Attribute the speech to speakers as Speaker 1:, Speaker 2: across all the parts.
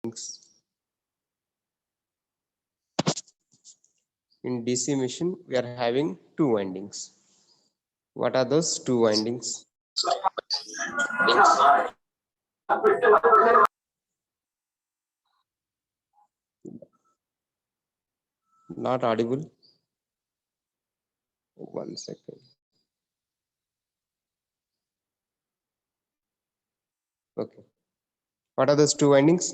Speaker 1: In DC machine, we are having two windings. What are those two windings? Not audible. 1 second. Okay. What are those two windings?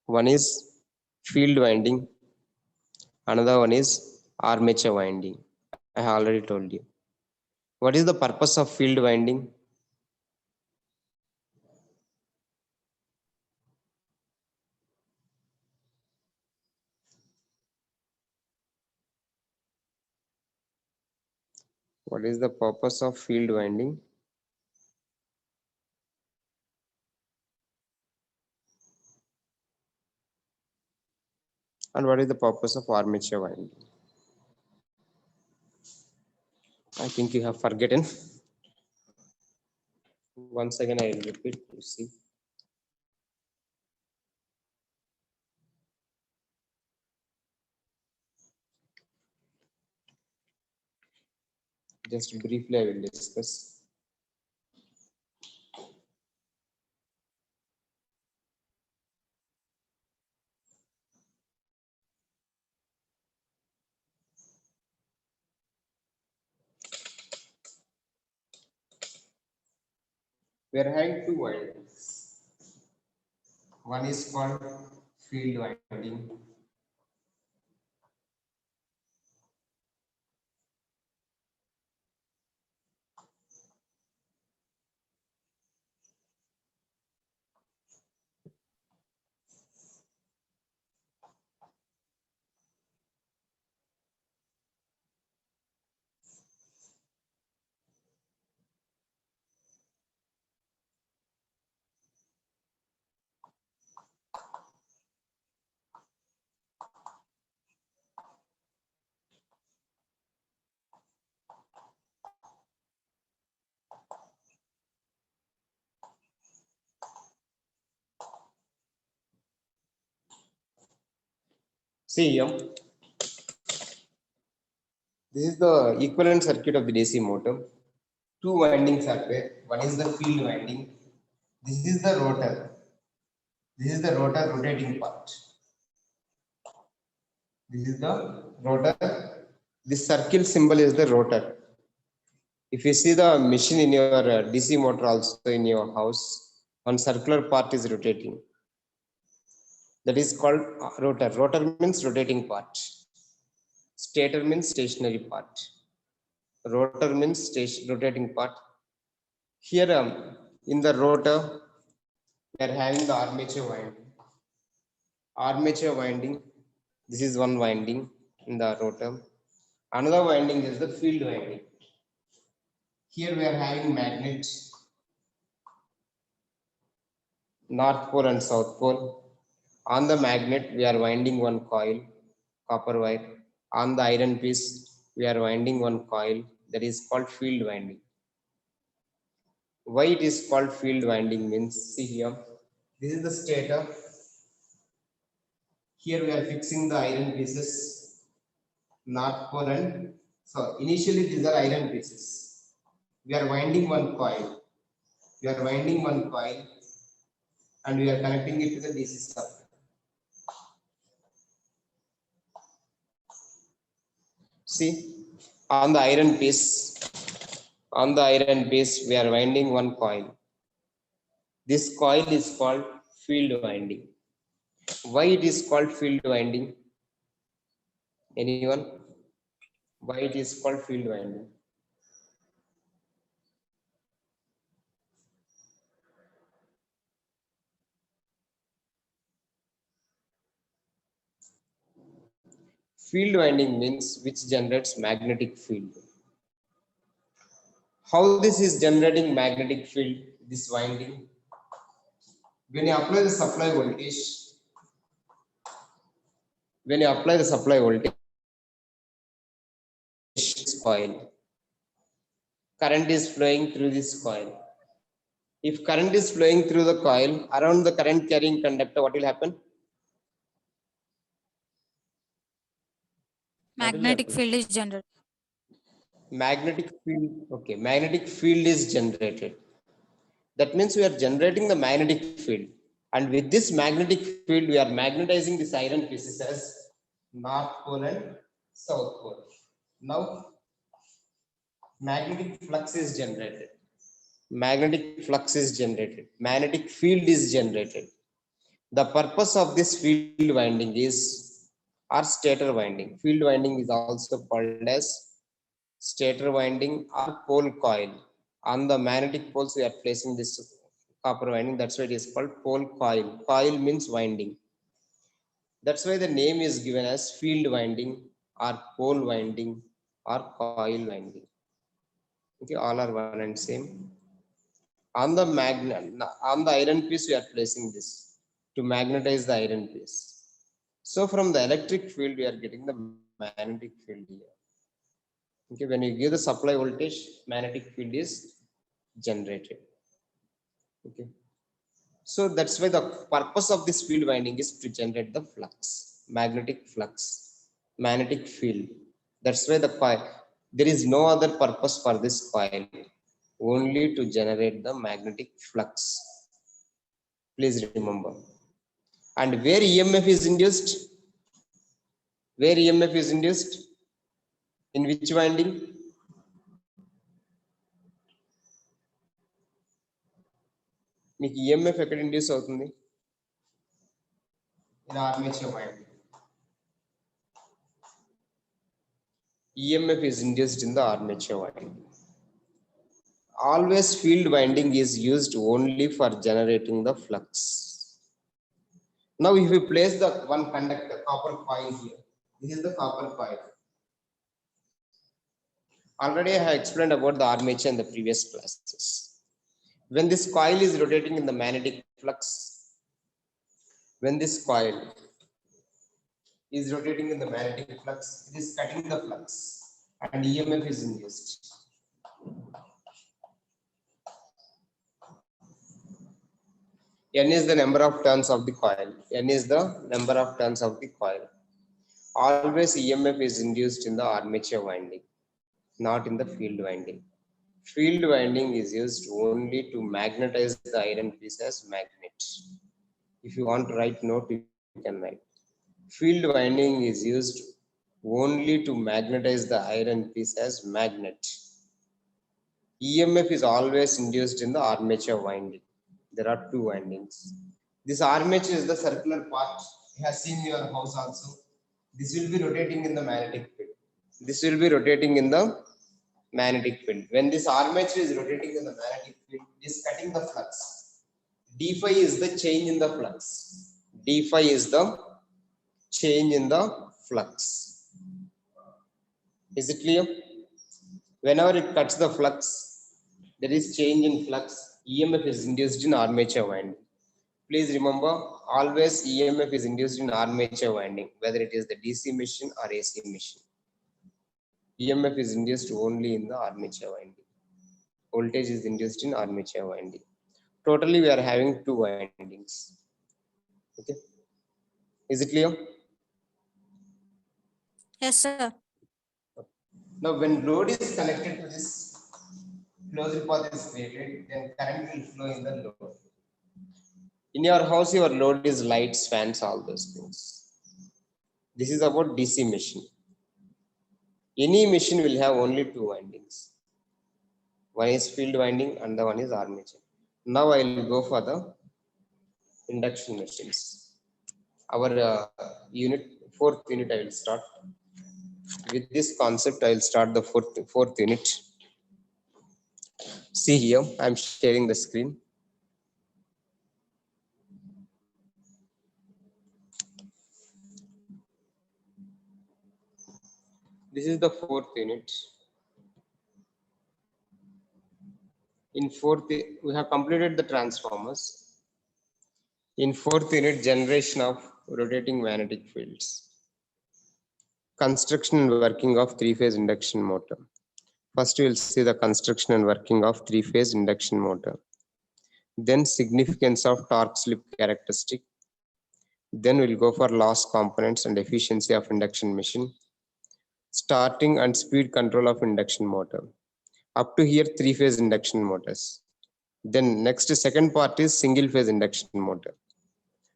Speaker 1: One is field winding, another one is armature winding. I have already told you. What is the purpose of field winding? What is the purpose of field winding? And what is the purpose of armature winding? I think you have forgotten. Once again, I will repeat to see. Just briefly, I will discuss. We are having two windings. One is called field winding. See here, this is the equivalent circuit of the DC motor. Two windings are there. One is the field winding. This is the rotor. This is the rotor rotating part. This is the rotor. This circle symbol is the rotor. If you see the machine in your DC motor also in your house, one circular part is rotating. That is called rotor. Rotor means rotating part. Stator means stationary part. Rotor means rotating part. Here in the rotor, we are having the armature winding. Armature winding, this is one winding in the rotor. Another winding is the field winding. Here we are having magnets, North Pole and South Pole. On the magnet, we are winding one coil, copper wire. On the iron piece, we are winding one coil, that is called field winding. Why it is called field winding means, see here, this is the stator. Here we are fixing the iron pieces, North Pole and so initially these are iron pieces. We are winding one coil. We are winding one coil and we are connecting it to the DC supply. See, on the iron piece, we are winding one coil. This coil is called field winding. Why it is called field winding? Anyone? Why it is called field winding? Field winding means which generates magnetic field. How this is generating magnetic field, this winding? When you apply the supply voltage, When you apply the supply voltage coil, current is flowing through this coil. If current is flowing through the coil, around the current carrying conductor, what will happen?
Speaker 2: Magnetic field is generated.
Speaker 1: Magnetic field. Okay, magnetic field is generated. That means we are generating the magnetic field, and with this magnetic field we are magnetizing this iron pieces as north pole and south pole. Now magnetic flux is generated. Magnetic flux is generated. Magnetic field is generated. The purpose of this field winding is or stator winding. Field winding is also called as stator winding or pole coil. On the magnetic poles we are placing this copper winding. That's why it is called pole coil. Coil means winding. That's why the name is given as field winding or pole winding or coil winding. Okay, all are one and same. On the magnet, on the iron piece we are placing this to magnetize the iron piece. So from the electric field we are getting the magnetic field here. Okay, when you give the supply voltage, magnetic field is generated. Okay, so that's why the purpose of this field winding is to generate the flux, magnetic flux, magnetic field. That's why the coil, there is no other purpose for this coil, only to generate the magnetic flux. Please remember. And where EMF is induced? Where EMF is induced? In which winding? మీకు EMF ఎక్కడ induce అవుతుంది? In armature winding. EMF is induced in the armature winding. Always field winding is used only for generating the flux. Now if we place the one conductor copper coil here, this is the copper coil. Already I have explained about the armature in the previous classes. When this coil is rotating in the magnetic flux, when this coil is rotating in the magnetic flux, it is cutting the flux and EMF is induced. N is the number of turns of the coil. N is the number of turns of the coil. Always EMF is induced in the armature winding, not in the field winding. Field winding is used only to magnetize the iron piece as magnet. If you want to write note, you can write. Field winding is used only to magnetize the iron piece as magnet. EMF is always induced in the armature winding. There are two windings. This armature is the circular part. You have seen in your house also. This will be rotating in the magnetic field. This will be rotating in the magnetic field. When this armature is rotating in the magnetic field, it is cutting the flux. D phi is the change in the flux. D phi is the change in the flux. Is it clear? Whenever it cuts the flux, there is change in flux. EMF is induced in armature winding. Please remember, always EMF is induced in armature winding, whether it is the DC machine or AC machine. EMF is induced only in the armature winding. Voltage is induced in armature winding. Totally, we are having two windings. Okay. Is it clear?
Speaker 2: Yes, sir.
Speaker 1: Now, when load is connected to this closed path is created, then current will flow in the load. In your house, your load is lights, fans, all those things. This is about DC machine. Any machine will have only two windings. One is field winding and the one is armature. Now I will go for the induction machines. Our fourth unit I will start. With this concept, I will start the fourth unit. See here, I am sharing the screen. This is the fourth unit. In fourth, we have completed the transformers. In fourth unit, generation of rotating magnetic fields. Construction and working of three-phase induction motor. First, we will see the construction and working of three-phase induction motor. Then significance of torque slip characteristic. Then we'll go for loss components and efficiency of induction machine. Starting and speed control of induction motor. Up to here, three-phase induction motors. Then next second part is single-phase induction motor.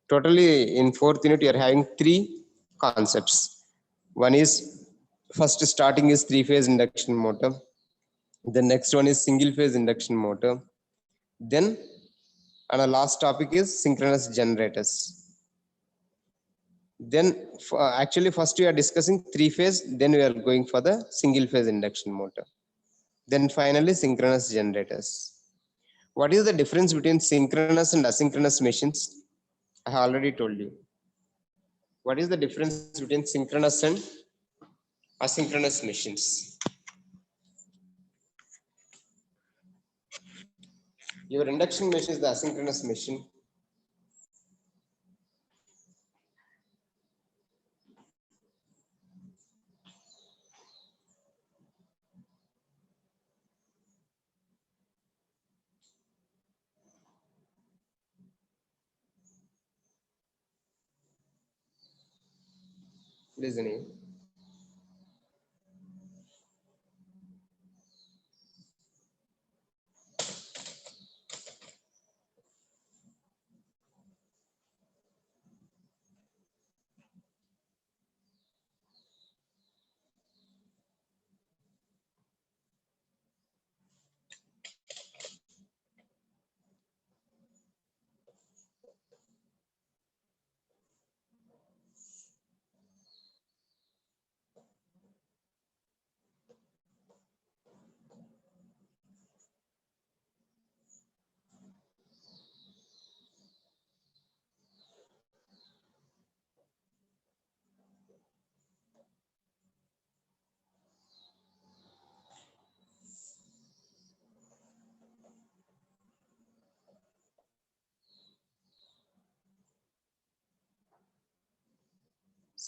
Speaker 1: Totally in fourth unit, you are having three concepts. One is first starting is three-phase induction motor. The next one is single-phase induction motor. Then and the last topic is synchronous generators. Then actually first we are discussing three-phase, then we are going for the single-phase induction motor. Then finally synchronous generators. What is the difference between synchronous and asynchronous machines? I have already told you. What is the difference between synchronous and asynchronous machines? Your induction machine is the asynchronous machine. Listening.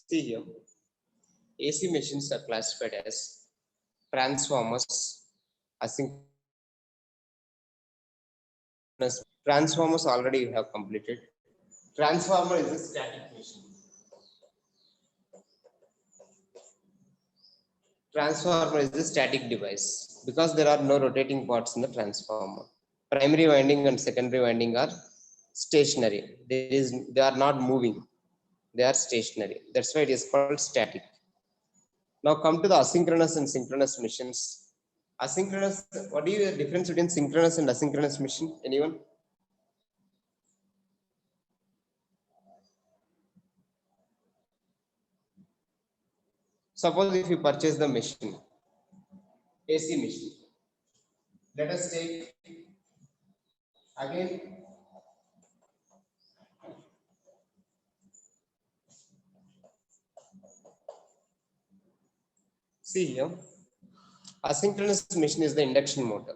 Speaker 1: See here, AC machines are classified as transformers, asynchronous. Transformers already you have completed. Transformer is a static machine. Transformer is a static device because there are no rotating parts in the transformer. Primary winding and secondary winding are stationary. They are not moving. They are stationary. That's why it is called static. Now come to the asynchronous and synchronous machines. Asynchronous, what is the difference between synchronous and asynchronous machine? Anyone? Suppose if you purchase the machine, AC machine. Let us take again see here. Asynchronous machine is the induction motor,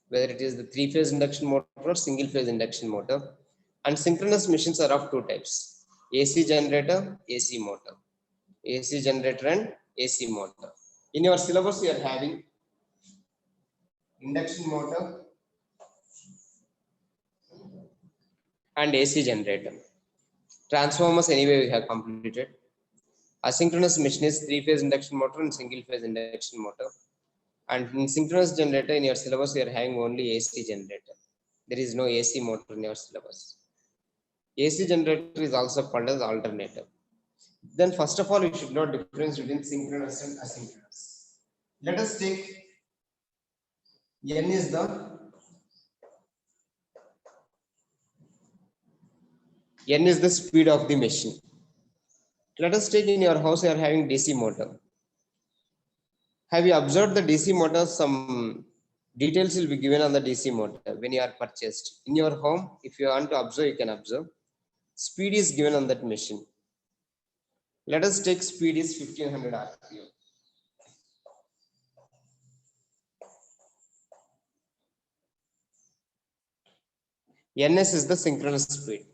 Speaker 1: whether it is the three-phase induction motor or single-phase induction motor. And synchronous machines are of two types: AC generator, AC motor. AC generator and AC motor. In your syllabus, you are having induction motor and AC generator. Transformers anyway we have completed. Asynchronous machine is three-phase induction motor and single-phase induction motor. And in synchronous generator in your syllabus, you are having only AC generator. There is no AC motor in your syllabus. AC generator is also called as alternator. Then first of all, you should know difference between synchronous and asynchronous. Let us take N is the speed of the machine. Let us take in your house, you are having DC motor. Have you observed the DC motor? Some details will be given on the DC motor when you are purchased. In your home, if you want to observe, you can observe. Speed is given on that machine. Let us take speed is 1500 RPM. NS is the synchronous speed.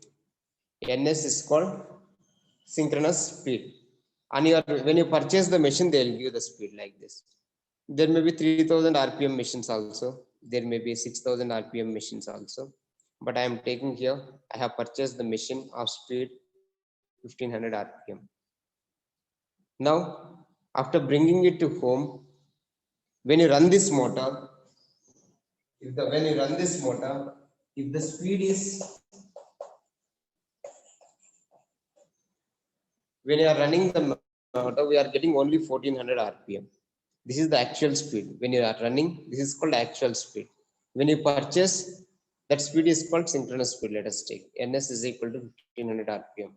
Speaker 1: NS is called synchronous speed. And when you purchase the machine, they'll give the speed like this. There may be 3000 RPM machines also. There may be 6000 RPM machines also. But I am taking here, I have purchased the machine of speed 1500 RPM. Now, after bringing it to home, when you run this motor, if the speed is, when you are running the motor, we are getting only 1400 RPM. This is the actual speed. When you are running, this is called actual speed. When you purchase, that speed is called synchronous speed. Let us take NS is equal to 1500 RPM.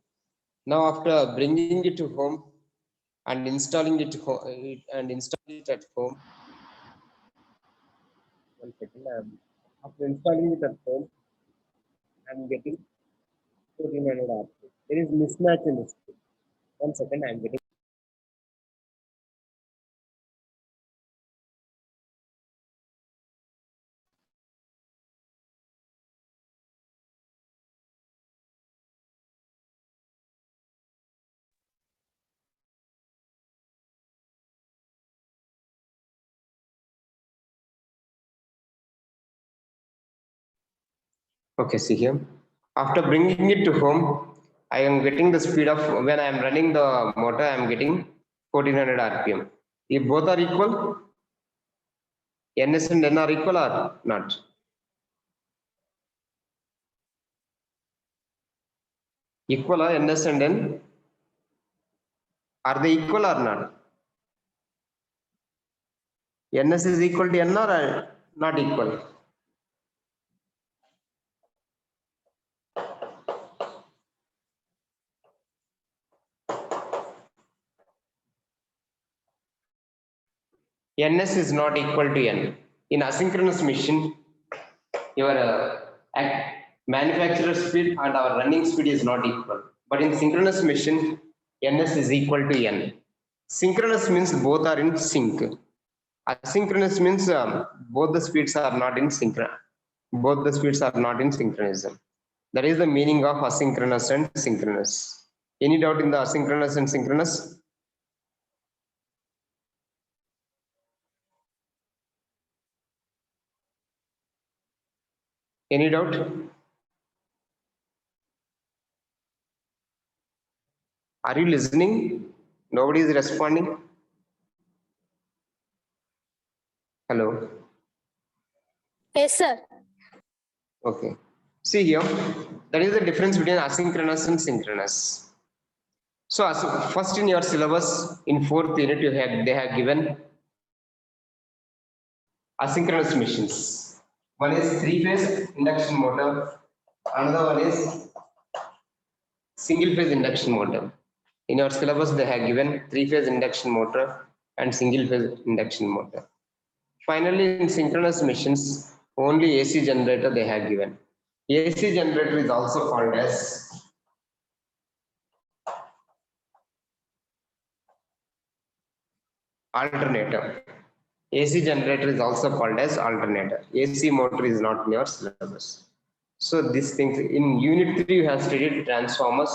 Speaker 1: Now, after bringing it to home and installing it at home, one second. After installing it at home, I'm getting 1400 RPM. There is mismatch in the speed. One second, I'm getting. Okay, see here. After bringing it to home, I am getting the speed of, when I am running the motor, I am getting 1400 RPM. If both are equal, NS and N are equal or not? Equal or NS and N? Are they equal or not? NS is equal to N or not equal? NS is not equal to N. In asynchronous machine, your manufacturer speed and our running speed is not equal. But in synchronous machine, NS is equal to N. Synchronous means both are in sync. Asynchronous means both the speeds are not in synchron. Both the speeds are not in synchronism. That is the meaning of asynchronous and synchronous. Any doubt in the asynchronous and synchronous? Any doubt? Are you listening? Nobody is responding. Hello.
Speaker 2: Yes, sir.
Speaker 1: Okay. See here, that is the difference between asynchronous and synchronous. So first in your syllabus, in 4th unit, they have given asynchronous machines. One is 3-phase induction motor, another one is single-phase induction motor. In your syllabus, they have given 3-phase induction motor and single-phase induction motor. Finally, in synchronous machines, only AC generator they have given. AC generator is also called as alternator. AC generator is also called as alternator. AC motor is not in your syllabus. So these things in unit 3 you have studied transformers.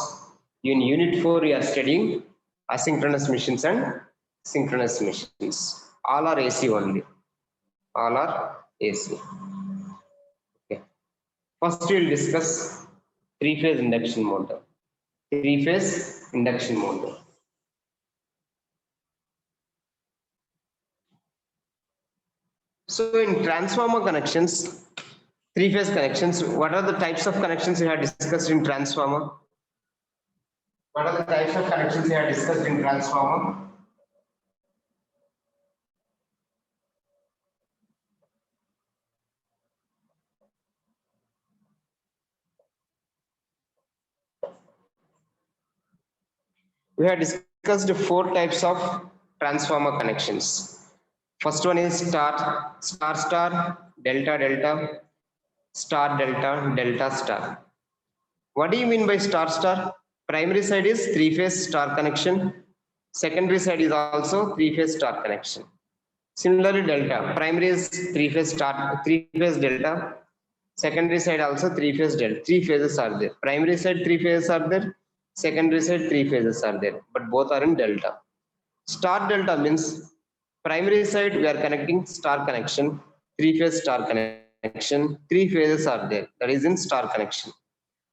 Speaker 1: In unit 4 you are studying asynchronous machines and synchronous machines. All are AC only. All are AC. Okay. First we will discuss 3-phase induction motor. 3-phase induction motor. So in transformer connections, 3-phase connections, what are the types of connections we have discussed in transformer? What are the types of connections we have discussed in transformer? We have discussed 4 types of transformer connections. First one is star, star, star, delta, delta, star, delta, delta, star. What do you mean by star, star? Primary side is 3-phase star connection. Secondary side is also 3-phase star connection. Similarly, delta, primary is 3-phase star, 3-phase delta. Secondary side also 3-phase delta. 3 phases are there. Primary side 3 phases are there. Secondary side 3 phases are there, but both are in delta. Star delta means primary side we are connecting star connection, 3-phase star connection, 3 phases are there, that is in star connection.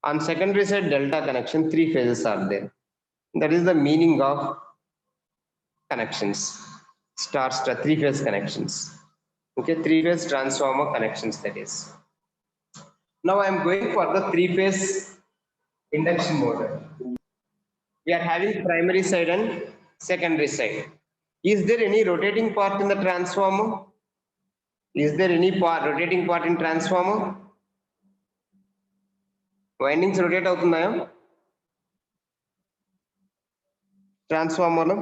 Speaker 1: On secondary side delta connection, 3 phases are there. That is the meaning of connections. Star 3-phase connections. Okay, 3-phase transformer connections, that is. Now I am going for the 3-phase induction motor. We are having primary side and secondary side. Is there any rotating part in the transformer? Is there any rotating part in transformer? Windings rotate అవుతున్నాయా transformer లో?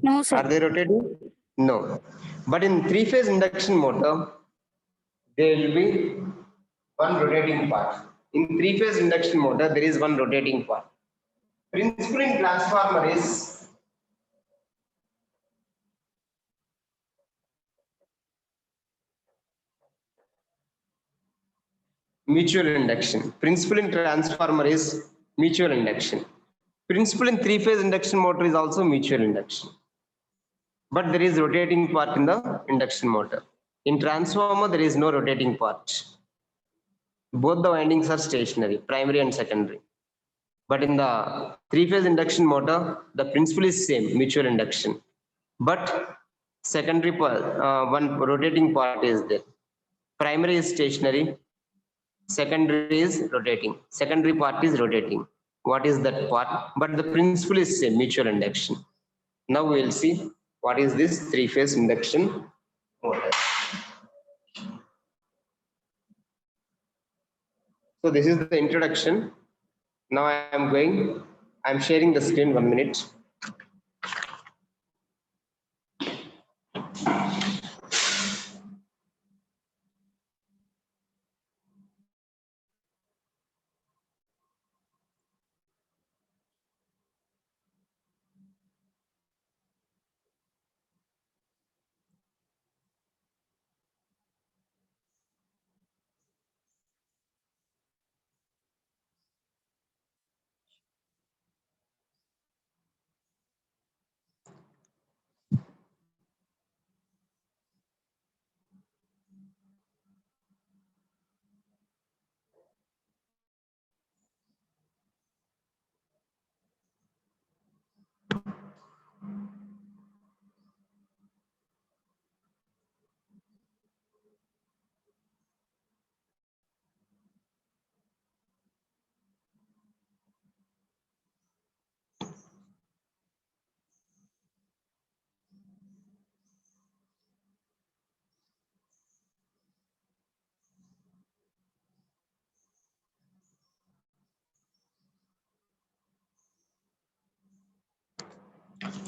Speaker 2: No, sir.
Speaker 1: Are they rotating? No. But in 3-phase induction motor, there will be one rotating part. In 3-phase induction motor, there is one rotating part. Principle in transformer is mutual induction. Principle in transformer is mutual induction. Principle in 3-phase induction motor is also mutual induction. But there is rotating part in the induction motor. In transformer, there is no rotating part. Both the windings are stationary, primary and secondary. But in the 3-phase induction motor, the principle is same, mutual induction. But secondary part, one rotating part is there. Primary is stationary, secondary is rotating. Secondary part is rotating. What is that part? But the principle is same, mutual induction. Now we will see what is this 3-phase induction motor. So this is the introduction. Now I am sharing the screen 1 minute.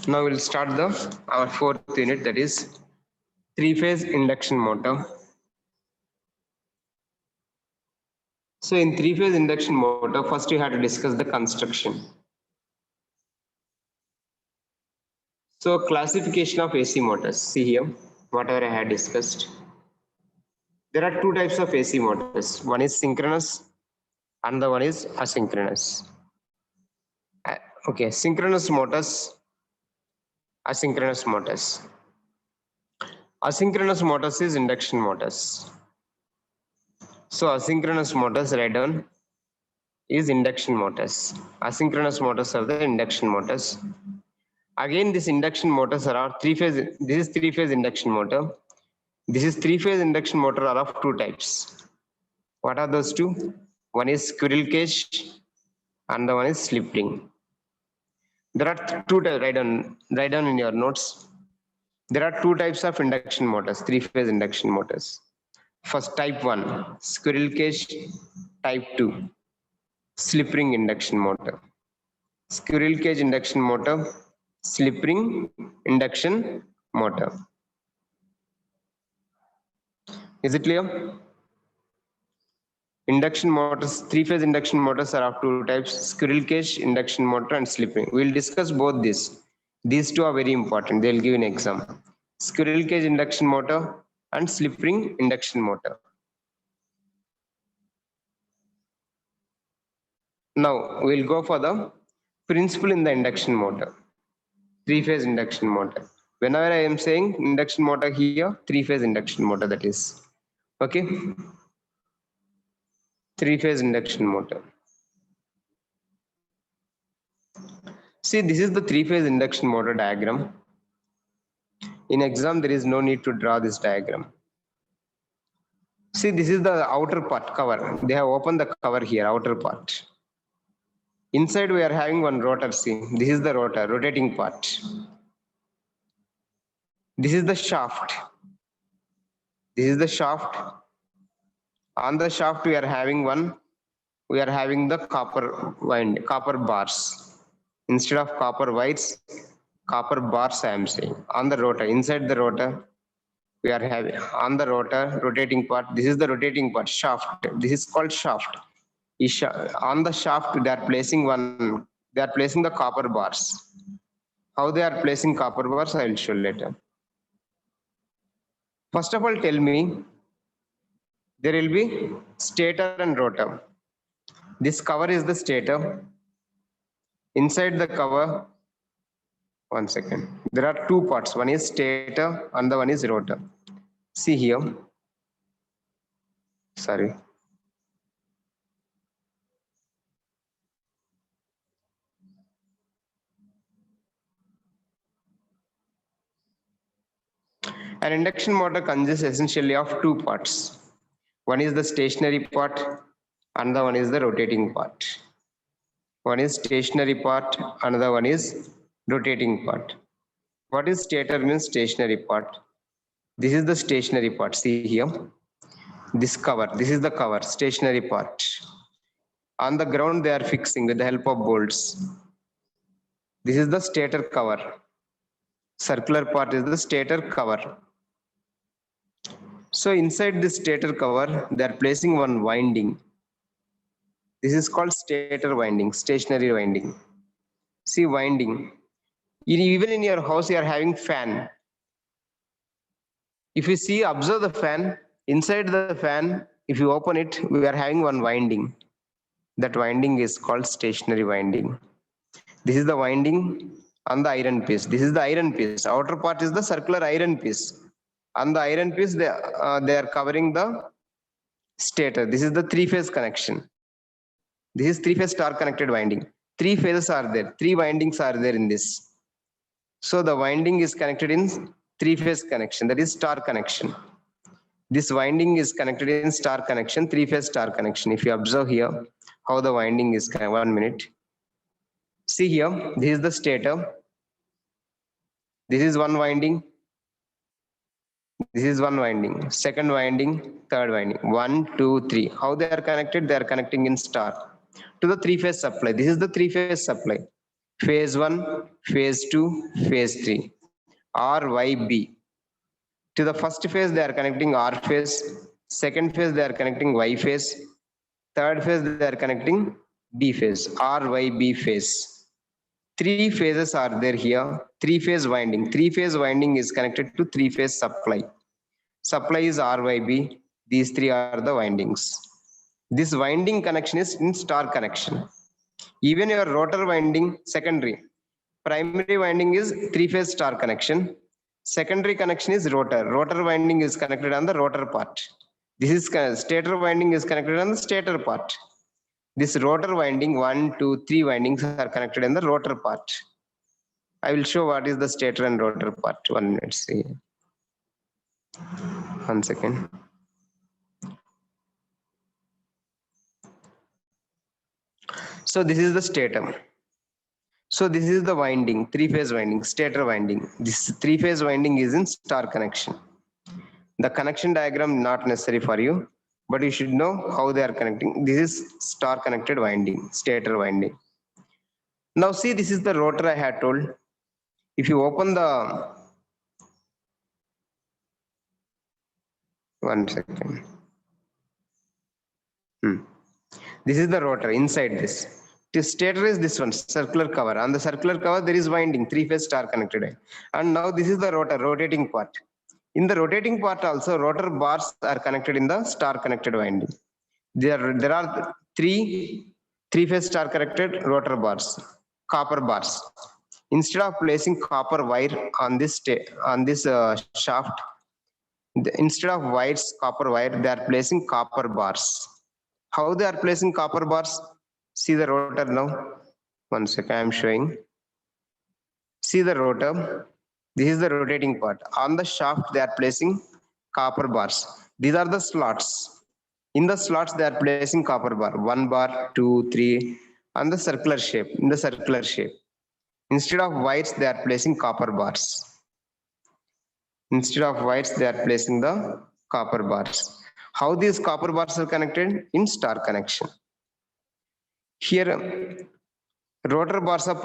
Speaker 1: Now we'll start our 4th unit, that is 3-phase induction motor. So in 3-phase induction motor, first you have to discuss the construction. So classification of AC motors. See here, whatever I had discussed. There are 2 types of AC motors. One is synchronous, another one is asynchronous. Okay, synchronous motors, asynchronous motors. Asynchronous motors is induction motors. So asynchronous motors, write down, is induction motors. Asynchronous motors are the induction motors. Again, this induction motors are 3-phase. This is 3-phase induction motor. This is 3-phase induction motor are of 2 types. What are those 2? One is squirrel cage and the one is slip ring. There are 2 types. Write down in your notes. There are 2 types of induction motors, 3-phase induction motors. First, type 1, squirrel cage. Type 2, slip ring induction motor. Squirrel cage induction motor, slip ring induction motor. Is it clear? Induction motors, 3-phase induction motors are of 2 types, squirrel cage induction motor and slip ring. We will discuss both these. These 2 are very important. They will give an exam. Squirrel cage induction motor and slip ring induction motor. Now we'll go for the principle in the induction motor, three-phase induction motor. Whenever I am saying induction motor here, three-phase induction motor, that is. Okay. Three-phase induction motor. See, this is the three-phase induction motor diagram. In exam, there is no need to draw this diagram. See, this is the outer part, cover. They have opened the cover here, outer part. Inside we are having one rotor. See, this is the rotor, rotating part. This is the shaft. This is the shaft. On the shaft we are having the copper bars. Instead of copper wires, copper bars I am saying. On the rotor, inside the rotor, we are having on the rotor, rotating part. This is the rotating part, shaft. This is called shaft. On the shaft, they are placing the copper bars. How they are placing copper bars, I will show later. First of all, tell me, there will be stator and rotor. This cover is the stator. Inside the cover, one second, there are two parts. One is stator and the one is rotor. See here. Sorry. An induction motor consists essentially of two parts. One is the stationary part and the one is the rotating part. One is stationary part, another one is rotating part. What is stator means stationary part? This is the stationary part. See here. This cover. This is the cover, stationary part. On the ground they are fixing with the help of bolts. This is the stator cover. Circular part is the stator cover. So inside this stator cover, they are placing one winding. This is called stator winding, stationary winding. See winding. Even in your house, you are having fan. If you see, observe the fan. Inside the fan, if you open it, we are having one winding. That winding is called stationary winding. This is the winding on the iron piece. This is the iron piece. Outer part is the circular iron piece. On the iron piece, they are covering the stator. This is the three-phase connection. This is three-phase star-connected winding. Three phases are there. Three windings are there in this. So the winding is connected in three-phase connection. That is star connection. This winding is connected in star connection, three-phase star connection. If you observe here how the winding is connected, 1 minute. See here, this is the stator. This is one winding. This is one winding. Second winding, third winding. 1, 2, 3. How they are connected? They are connecting in star to the three-phase supply. This is the three-phase supply. Phase 1, phase 2, phase 3. R, Y, B. To the first phase, they are connecting R phase. Second phase, they are connecting Y phase. Third phase, they are connecting B phase. R, Y, B phase. Three phases are there here. Three-phase winding. Three-phase winding is connected to three-phase supply. Supply is R, Y, B. These three are the windings. This winding connection is in star connection. Even your rotor winding, secondary. Primary winding is three-phase star connection. Secondary connection is rotor. Rotor winding is connected on the rotor part. This is stator winding is connected on the stator part. This rotor winding, 1, 2, 3 windings are connected in the rotor part. I will show what is the stator and rotor part. 1 minute. See. 1 second. So this is the stator. So this is the winding, three-phase winding, stator winding. This three-phase winding is in star connection. The connection diagram not necessary for you, but you should know how they are connecting. This is star connected winding, stator winding. Now see, this is the rotor I had told. If you open the, 1 second. This is the rotor inside this. The stator is this one, circular cover. On the circular cover, there is winding, three-phase star connected. And now this is the rotor, rotating part. In the rotating part also, rotor bars are connected in the star connected winding. There are three Three-phase star connected rotor bars, copper bars. Instead of placing copper wire on this shaft, instead of wires, copper wire, they are placing copper bars. How they are placing copper bars? See the rotor now. 1 second, I am showing. See the rotor. This is the rotating part. On the shaft, they are placing copper bars. These are the slots. In the slots, they are placing copper bar. 1 bar, 2, 3, on the circular shape. In the circular shape. Instead of wires, they are placing copper bars. Instead of wires, they are placing the copper bars. How these copper bars are connected? In star connection. Here, rotor bars are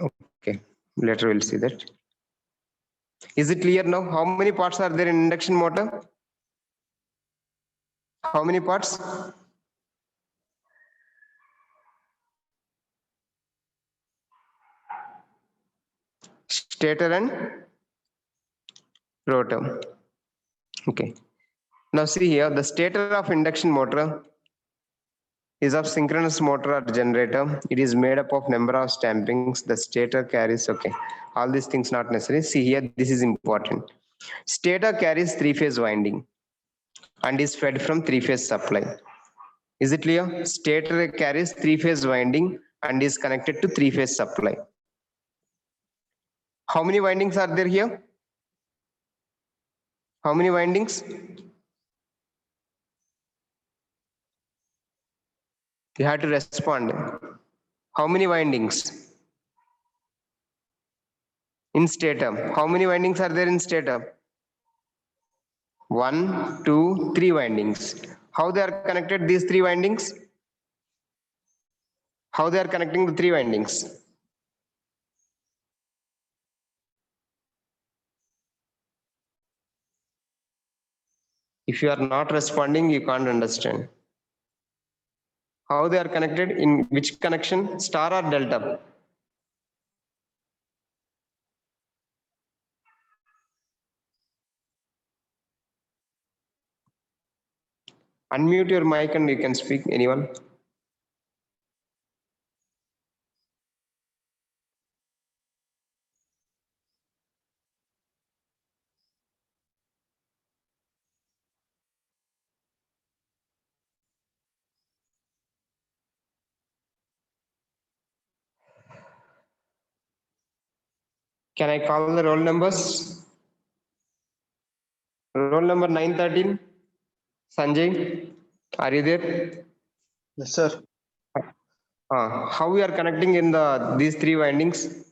Speaker 1: okay. Later we'll see that. Is it clear now? How many parts are there in induction motor? How many parts? Stator and rotor. Okay. Now see here, the stator of induction motor is of synchronous motor or generator. It is made up of number of stampings. The stator carries, okay. All these things not necessary. See here, this is important. Stator carries three-phase winding and is fed from three-phase supply. Is it clear? Stator carries three-phase winding and is connected to three-phase supply. How many windings are there here? How many windings? You have to respond. How many windings? In stator. How many windings are there in stator? 1, 2, 3 windings. How they are connected, these 3 windings? How they are connecting the 3 windings? If you are not responding, you can't understand. How they are connected, in which connection? Star or delta? Unmute your mic and you can speak, anyone. Can I call the roll numbers? Roll number 913. Sanjay, are you there?
Speaker 3: Yes, sir.
Speaker 1: How we are connecting in these 3 windings?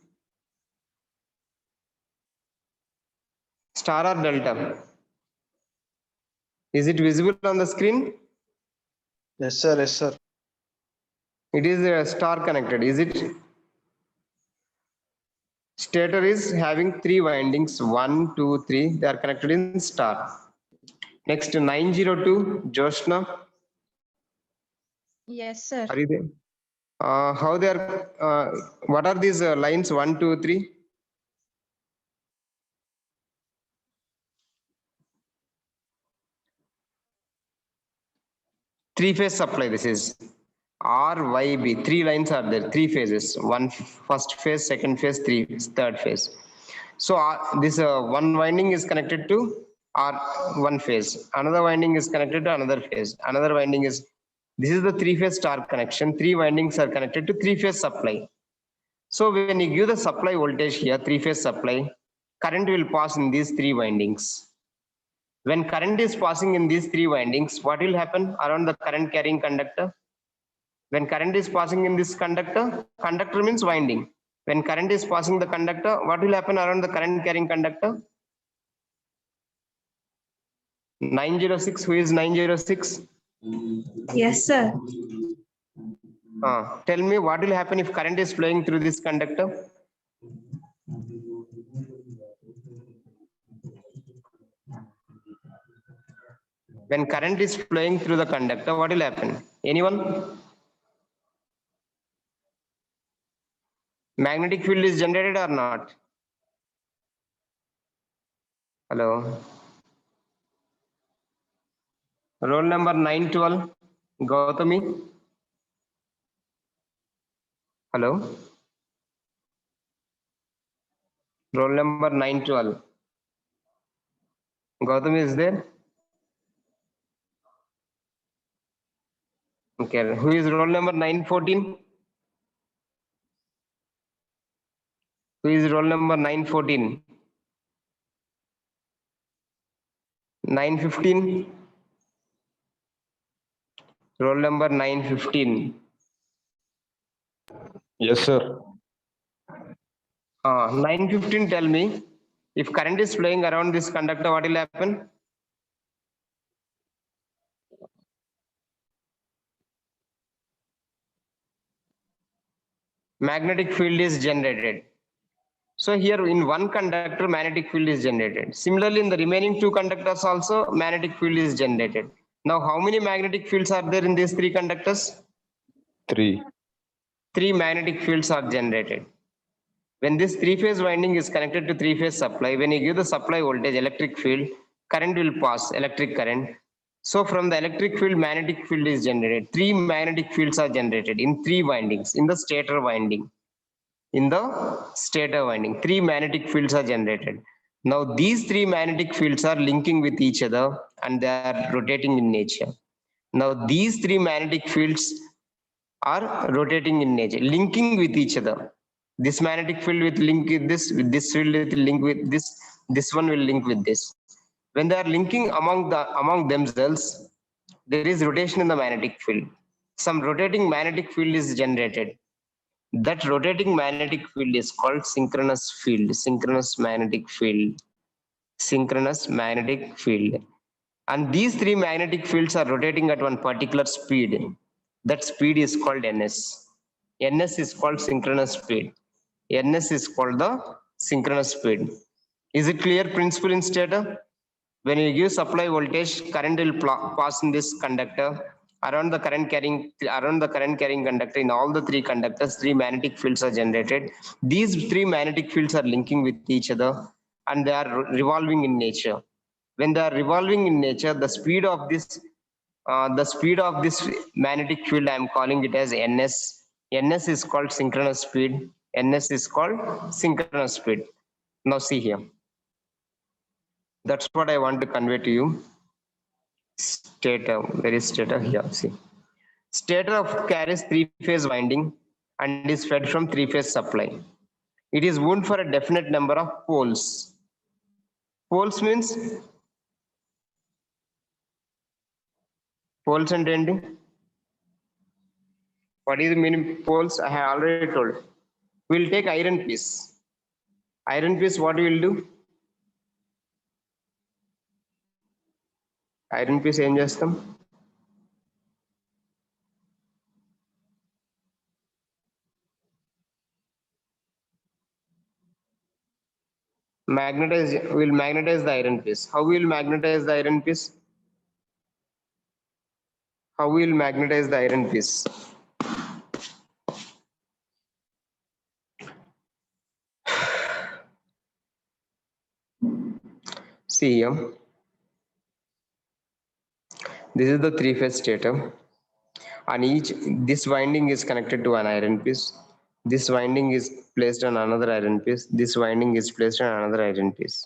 Speaker 1: Star or delta? Is it visible on the screen?
Speaker 3: Yes, sir. Yes, sir.
Speaker 1: It is a star connected, is it? Stator is having 3 windings, 1, 2, 3. They are connected in star. Next, 902, Joshna.
Speaker 4: Yes, sir.
Speaker 1: Are you there? How they are? What are these lines? 1, 2, 3. Three-phase supply. This is RYB. 3 lines are there. 3 phases. First phase, second phase, third phase. So this one winding is connected to one phase. Another winding is connected to another phase. Another winding is. This is the 3-phase star connection. 3 windings are connected to 3-phase supply. So when you give the supply voltage here, 3-phase supply, current will pass in these 3 windings. When current is passing in these 3 windings, what will happen around the current carrying conductor? When current is passing in this conductor, conductor means winding. When current is passing the conductor, what will happen around the current carrying conductor? 906, who is 906?
Speaker 4: Yes, sir.
Speaker 1: Tell me what will happen if current is flowing through this conductor? When current is flowing through the conductor, what will happen? Anyone? Magnetic field is generated or not? Hello. Roll number 912, Gautami. Hello. Roll number 912. Gautam is there? Okay. Who is roll number 914? Who is roll number 914? 915? Roll number 915.
Speaker 5: Yes, sir.
Speaker 1: 915, tell me, if current is flowing around this conductor, what will happen? Magnetic field is generated. So here in one conductor, magnetic field is generated. Similarly, in the remaining two conductors also, magnetic field is generated. Now, how many magnetic fields are there in these three conductors?
Speaker 5: 3.
Speaker 1: 3 magnetic fields are generated. When this three-phase winding is connected to three-phase supply, when you give the supply voltage, electric field, current will pass, electric current. So from the electric field, magnetic field is generated. 3 magnetic fields are generated in 3 windings in the stator winding. In the stator winding, 3 magnetic fields are generated. Now these 3 magnetic fields are linking with each other and they are rotating in nature. Now these 3 magnetic fields are rotating in nature, linking with each other. This magnetic field will link with this field will link with this one will link with this. When they are linking among themselves, there is rotation in the magnetic field. Some rotating magnetic field is generated. That rotating magnetic field is called synchronous field, synchronous magnetic field, synchronous magnetic field. And these 3 magnetic fields are rotating at one particular speed. That speed is called ns. Ns is called synchronous speed. Ns is called the synchronous speed. Is it clear principle in stator? When you give supply voltage, current will pass in this conductor. Around the current carrying conductor, in all the 3 conductors, 3 magnetic fields are generated. These 3 magnetic fields are linking with each other and they are revolving in nature. When they are revolving in nature, the speed of this magnetic field, I am calling it as ns. Ns is called synchronous speed. Ns is called synchronous speed. Now see here. That's what I want to convey to you. Stator, where is stator? Here, see. Stator carries 3-phase winding and is fed from 3-phase supply. It is wound for a definite number of poles. Poles means poles and ending. What is the meaning poles? I have already told. We'll take iron piece. Iron piece, what we will do? Iron piece ఏం చేస్తాం? We'll magnetize the iron piece. How we will magnetize the iron piece? How we will magnetize the iron piece? See here. This is the 3-phase stator. On this winding is connected to an iron piece. This winding is placed on another iron piece. This winding is placed on another iron piece.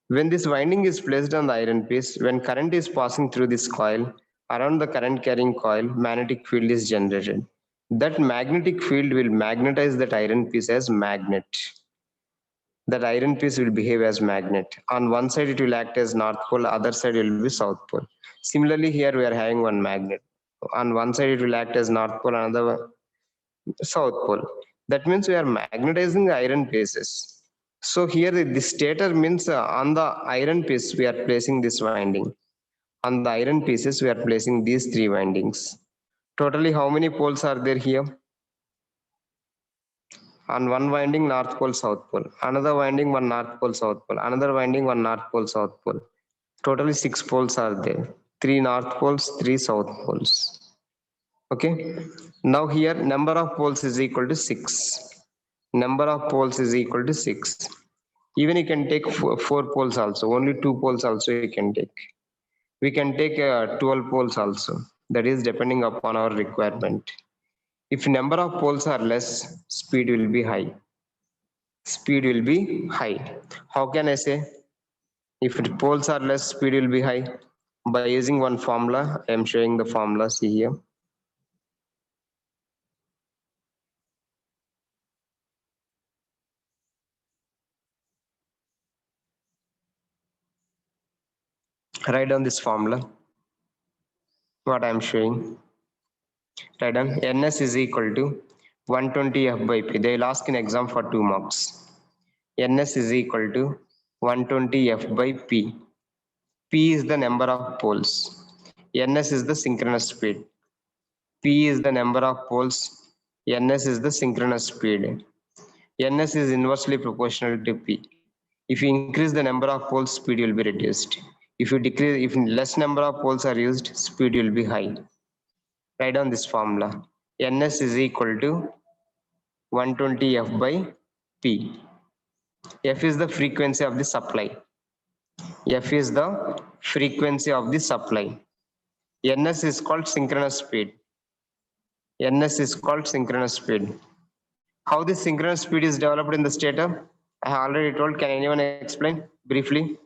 Speaker 1: When this winding is placed on the iron piece, when current is passing through this coil, around the current carrying coil, magnetic field is generated. That magnetic field will magnetize that iron piece as magnet. That iron piece will behave as magnet. On one side it will act as north pole, other side will be south pole. Similarly, here we are having one magnet. On one side it will act as north pole, another south pole. That means we are magnetizing the iron pieces. So here the stator means on the iron piece we are placing this winding. On the iron pieces we are placing these 3 windings. Totally how many poles are there here? On one winding, north pole, south pole. Another winding, one north pole, south pole. Another winding, one north pole, south pole. Totally 6 poles are there. 3 north poles, 3 south poles. Okay. Now here number of poles is equal to 6. Number of poles is equal to 6. Even you can take 4 poles also. Only 2 poles also you can take. We can take 12 poles also. That is depending upon our requirement. If number of poles are less, speed will be high. Speed will be high. How can I say? If the poles are less, speed will be high. By using one formula, I am showing the formula, see here. Write down this formula, what I am showing. Write down NS is equal to 120 F by P. They will ask in exam for 2 marks. NS is equal to 120 F by P. P is the number of poles. NS is the synchronous speed. P is the number of poles. NS is the synchronous speed. NS is inversely proportional to P. If you increase the number of poles, speed will be reduced. If less number of poles are used, speed will be high. Write down this formula. NS is equal to 120 F by P. F is the frequency of the supply. F is the frequency of the supply. NS is called synchronous speed. NS is called synchronous speed. How this synchronous speed is developed in the stator? I have already told. Can anyone explain briefly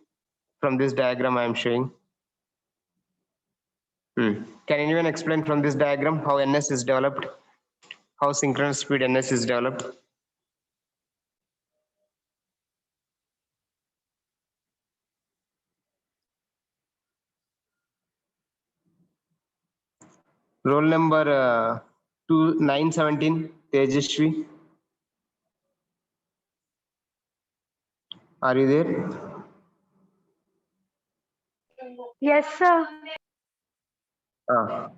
Speaker 1: from this diagram I am showing? Can anyone explain from this diagram how NS is developed? How synchronous speed NS is developed? Roll number 917, Tejashwi. Are you there?
Speaker 4: Yes, sir.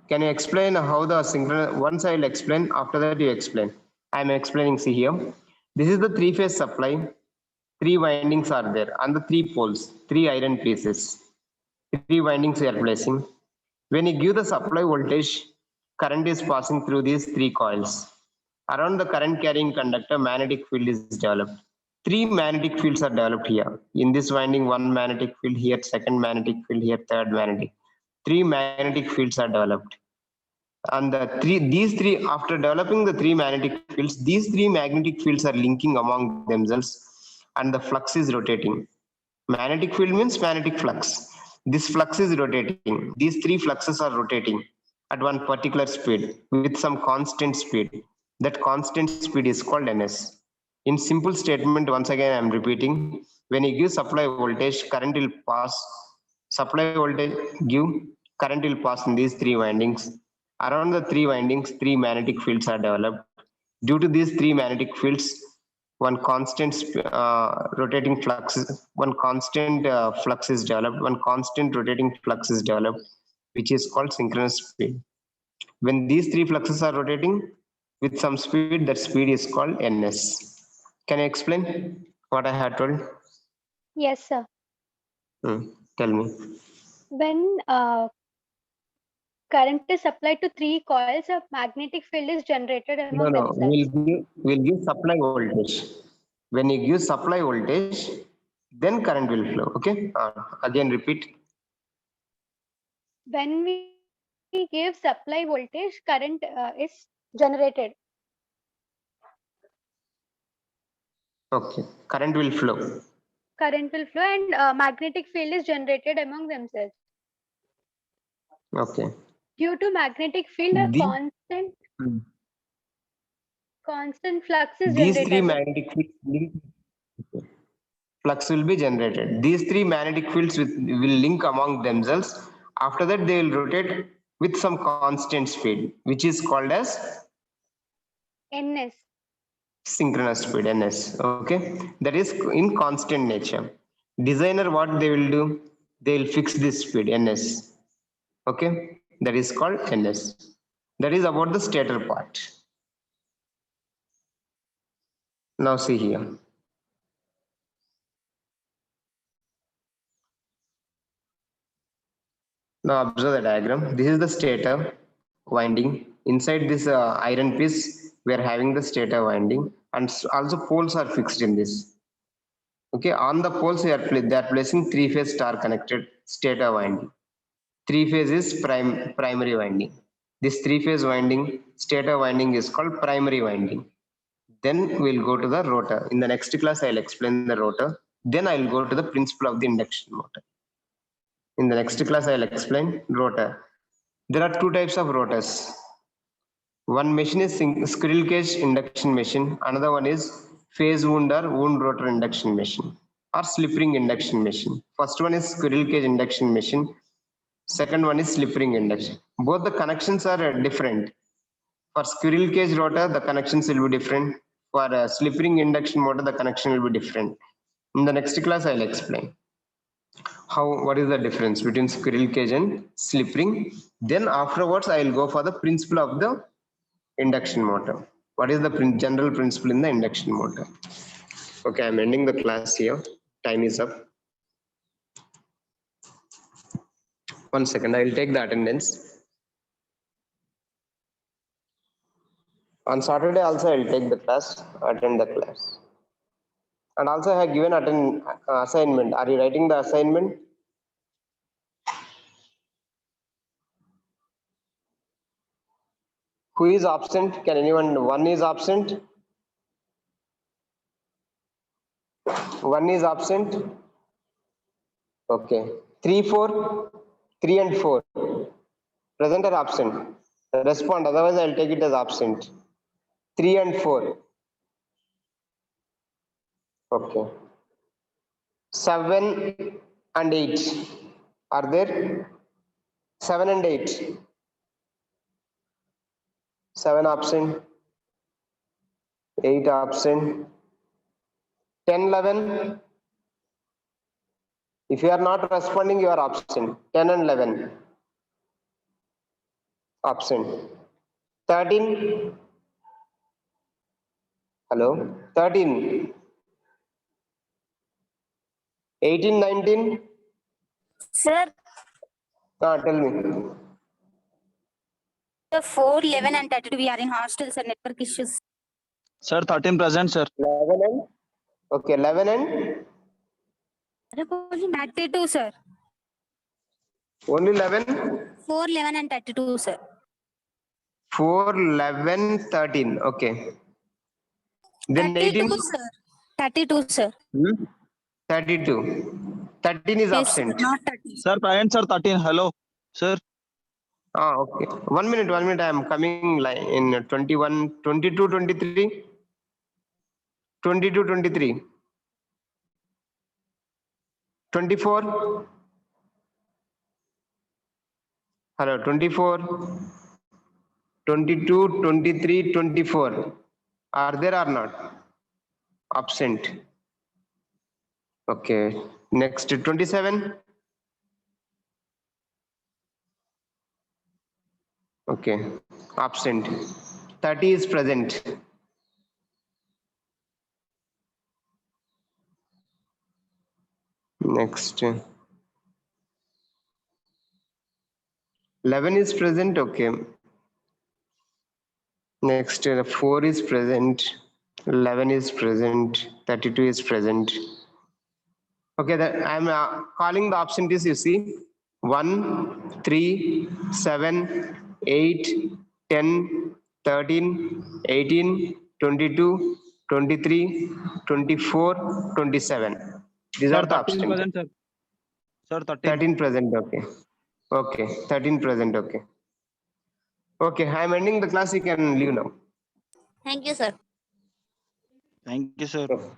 Speaker 1: Can you explain how the synchronous? Once I will explain. After that, you explain. I am explaining. See here. This is the three-phase supply. 3 windings are there and the 3 poles, 3 iron pieces. 3 windings we are placing. When you give the supply voltage, current is passing through these 3 coils. Around the current carrying conductor, magnetic field is developed. 3 magnetic fields are developed here. In this winding, 1 magnetic field here, 2nd magnetic field here, 3rd magnetic. 3 magnetic fields are developed. And after developing the 3 magnetic fields, these 3 magnetic fields are linking among themselves and the flux is rotating. Magnetic field means magnetic flux. This flux is rotating. These 3 fluxes are rotating at one particular speed with some constant speed. That constant speed is called NS. In simple statement, once again I am repeating, when you give supply voltage, current will pass. Supply voltage give, current will pass in these 3 windings. Around the 3 windings, 3 magnetic fields are developed. Due to these 3 magnetic fields, one constant rotating flux, flux is developed, one constant rotating flux is developed, which is called synchronous speed. When these 3 fluxes are rotating with some speed, that speed is called NS. Can you explain what I had told?
Speaker 2: Yes, sir.
Speaker 1: Tell me.
Speaker 2: When current is supplied to 3 coils, a magnetic field is generated among themselves.
Speaker 1: We'll give supply voltage. When you give supply voltage, then current will flow. Okay. Again, repeat.
Speaker 2: When we give supply voltage, current is generated.
Speaker 1: Okay. Current will flow.
Speaker 2: Current will flow and magnetic field is generated among themselves.
Speaker 1: Okay.
Speaker 2: Due to magnetic field, a constant flux is
Speaker 1: These
Speaker 2: generated.
Speaker 1: 3 magnetic fields flux will be generated. These 3 magnetic fields will link among themselves. After that, they will rotate with some constant speed, which is called as
Speaker 2: NS.
Speaker 1: Synchronous speed, NS. Okay, that is in constant nature. Designer, what they will do? They will fix this speed, NS. Okay, that is called NS. That is about the stator part. Now see here. Now observe the diagram. This is the stator winding. Inside this iron piece, we are having the stator winding, and also poles are fixed in this. Okay, on the poles they are placing 3-phase star connected stator winding. 3-phase is primary winding. This three-phase winding, stator winding is called primary winding. Then we'll go to the rotor. In the next class, I'll explain the rotor. Then I'll go to the principle of the induction motor. In the next class, I'll explain rotor. There are two types of rotors. One machine is squirrel cage induction machine. Another one is phase wound or wound rotor induction machine or slip ring induction machine. First one is squirrel cage induction machine. Second one is slip ring induction. Both the connections are different. For squirrel cage rotor, the connections will be different. For a slip ring induction motor, the connection will be different. In the next class, I'll explain what is the difference between squirrel cage and slip ring. Then afterwards, I will go for the principle of the induction motor. What is the general principle in the induction motor? Okay, I'm ending the class here. Time is up. 1 second, I will take the attendance. On Saturday also I will take the class, attend the class. And also I have given assignment. Are you writing the assignment? Who is absent? Can anyone? One is absent. One is absent. Okay. 3, 4, 3 and 4. Present or absent? Respond. Otherwise, I'll take it as absent. 3 and 4. Okay. 7 and 8. Are there? 7 and 8. 7 absent. 8 absent. 10, 11. If you are not responding, you are absent. 10 and 11. Absent. 13. Hello. 13. 18, 19.
Speaker 6: Sir,
Speaker 1: Tell me.
Speaker 6: the 4, 11 and 32 we are in hostels and network issues.
Speaker 3: Sir, 13 present, sir.
Speaker 1: 11 and? Okay, 11 and?
Speaker 6: 32, sir.
Speaker 1: Only 11?
Speaker 6: 4, 11 and 32, sir.
Speaker 1: 4, 11, 13. Okay. Then
Speaker 6: 32,
Speaker 1: 18?
Speaker 6: sir. 32, sir.
Speaker 1: 32. 13 is
Speaker 6: Yes,
Speaker 1: absent.
Speaker 6: not 30.
Speaker 3: Sir, present, sir, 13. Hello, sir.
Speaker 1: Okay. 1 minute. I am coming in 21, 22, 23. 22, 23. 24. Hello, 24. 22, 23, 24. Are there or not? Absent. Okay. Next, 27. Okay. Absent. 30 is present. Next. 11 is present. Okay. Next, 4 is present. 11 is present. 32 is present. Okay, I'm calling the absentees, you see. 1, 3, 7, 8, 10, 13, 18, 22, 23, 24, 27. These
Speaker 3: Sir,
Speaker 1: are the
Speaker 3: 13
Speaker 1: absent.
Speaker 3: present, sir. Sir, 13.
Speaker 1: 13 present, okay. Okay, 13 present, okay. Okay, I'm ending the class. You can leave now.
Speaker 6: Thank you, sir.
Speaker 3: Thank you, sir.
Speaker 1: Okay.